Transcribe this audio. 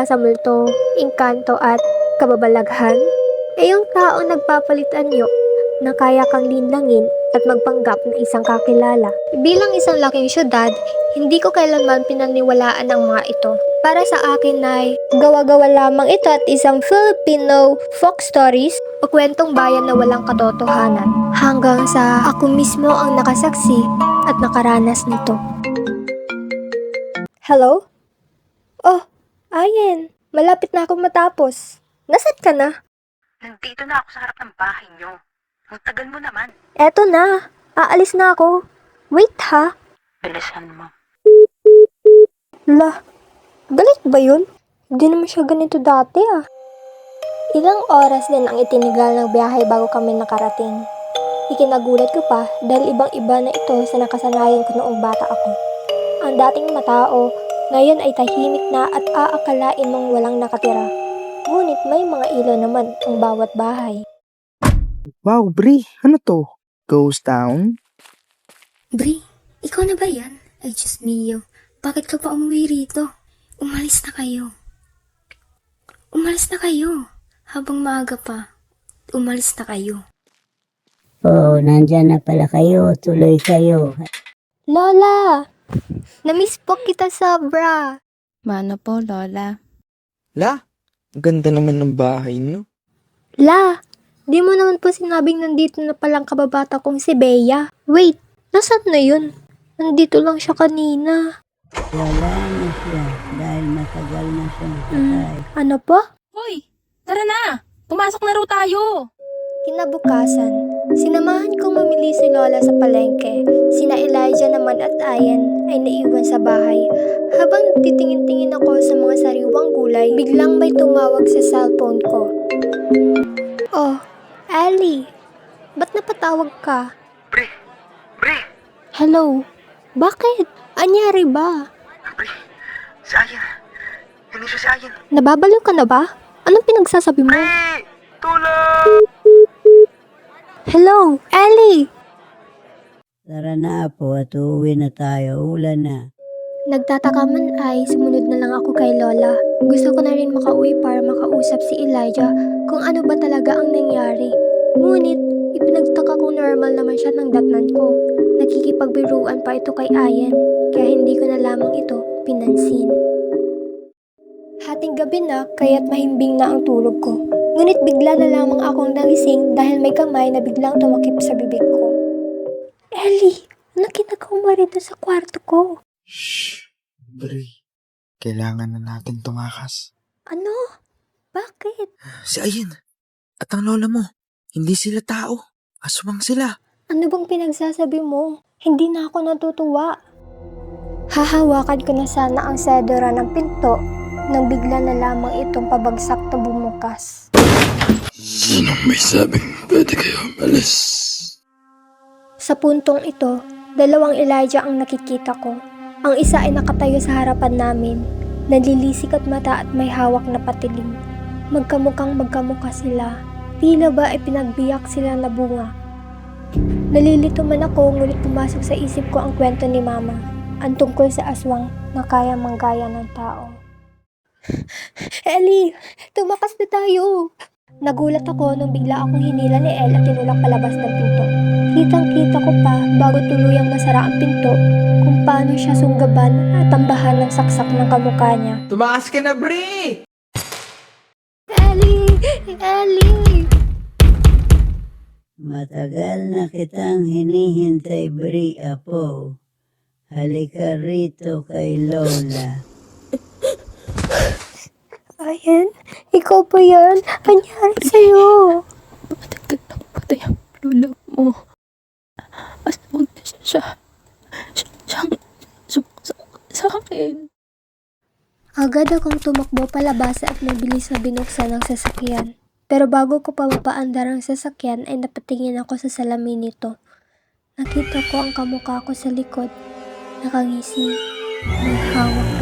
sa multo, engkanto at kababalaghan? Yung taong nagpapalit anyo na kaya kang linlangin at magpanggap na isang kakilala. Bilang isang laking syudad, hindi ko kailanman pinaniwalaan ang mga ito. Para sa akin ay gawa-gawa lamang ito at isang Filipino folk stories o kwentong bayan na walang katotohanan. Hanggang sa ako mismo ang nakasaksi at nakaranas nito. Hello? Oh, Ayen. Malapit na akong matapos. Nasaan ka na? Nandito na ako sa harap ng bahay niyo. Ang tagal mo naman. Eto na. Aalis na ako. Wait ha. Bilisan mo. La, galit ba yun? Hindi naman siya ganito dati ah. Ilang oras din ang itinigal ng biyahe bago kami nakarating. Ikinagulat ko pa dahil ibang-iba na ito sa nakasanayan ko noong bata ako. Ang dating matao, ngayon ay tahimik na at aakalain mong walang nakatira. Ngunit may mga ilaw naman ang bawat bahay. Wow, Bri, ano to? Ghost Town? Bri, ikaw na ba yan? Ay, Diyos mio. Bakit ka pa umuwi rito? Umalis na kayo. Umalis na kayo. Habang maaga pa, umalis na kayo. Oo, nandyan na pala kayo. Tuloy kayo. Lola! Namiss po kita sobra. Mano po, Lola? La, ganda naman ng bahay niyo. La, di mo naman po sinabing nandito na palang kababata kong si Bea. Wait, nasaan na yun? Nandito lang siya kanina. Wala na siya dahil matagal na siyang patay. Ano po? Hoy, tara na! Pumasok na raw tayo! Kinabukasan, sinamahan kong mamili si Lola sa palengke. Sina Elijah naman at Ayen ay naiwan sa bahay. Habang titingin-tingin ako sa mga sariwang gulay, biglang may tumawag sa cellphone ko. Oh, Ali, ba't napatawag ka? Bre! Bre! Hello, bakit? Anyari ba? Bre! Si Ayan! Hindi siya si Ayan! Nababaliw ka na ba? Anong pinagsasabi mo? Bre! Tulong! Hello, Ali! Tara na po at uuwi na tayo. Ulan na. Nagtataka man ay sumunod na lang ako kay Lola. Gusto ko na rin makauwi para makausap si Elijah kung ano ba talaga ang nangyari. Ngunit, ipinagtaka kong normal naman siya ng datnan ko. Nakikipagbiruan pa ito kay Ayen, kaya hindi ko na lamang ito pinansin. Hating gabi na, kaya't mahimbing na ang tulog ko. Ngunit bigla na lamang akong nagising dahil may kamay na biglang tumakip sa bibig ko. Ellie, ano ginagawa mo rito sa kwarto ko? Shh, Bri. Kailangan na natin tumakas. Ano? Bakit? Si Ayin at ang lola mo, hindi sila tao. Aswang sila. Ano bang pinagsasabi mo? Hindi na ako natutuwa. Hahawakan ko na sana ang sedura ng pinto nang bigla na lamang itong pabagsak na bumukas. Sinong may sabing pwede kayo umalis? Sa puntong ito, dalawang Elijah ang nakikita ko. Ang isa ay nakatayo sa harapan namin, nalilisik at mata at may hawak na patiling. Magkamukhang magkamukha sila. Tila ba ay pinagbiyak sila na bunga. Nalilito man ako ngunit pumasok sa isip ko ang kwento ni Mama. Ang tungkol sa aswang na kaya manggaya ng tao. Ellie, tumakas na tayo! Nagulat ako nung bigla akong hinila ni El at tinulak palabas ng pinto. Kitang-kita ko pa bago tuluyang masara ang pinto kung paano siya sunggaban at tambahan ng saksak ng kamukha niya. Tumakas ka na, Bri! Ellie! Ellie! Matagal na kitang hinihintay, Bri, apo. Halika rito kay Lola. Ayan, ikaw ba yan? Anyari sa'yo? Matagal nang patay ang lola mo. Aswang na siyang sumaksak sa akin. Agad akong tumakbo palabas at mabilis na binuksan ang sasakyan. Pero bago ko pa mapaandar ang sasakyan ay napatingin ako sa salamin nito. Nakita ko ang kamukha ko sa likod. Nakangisi, may hawak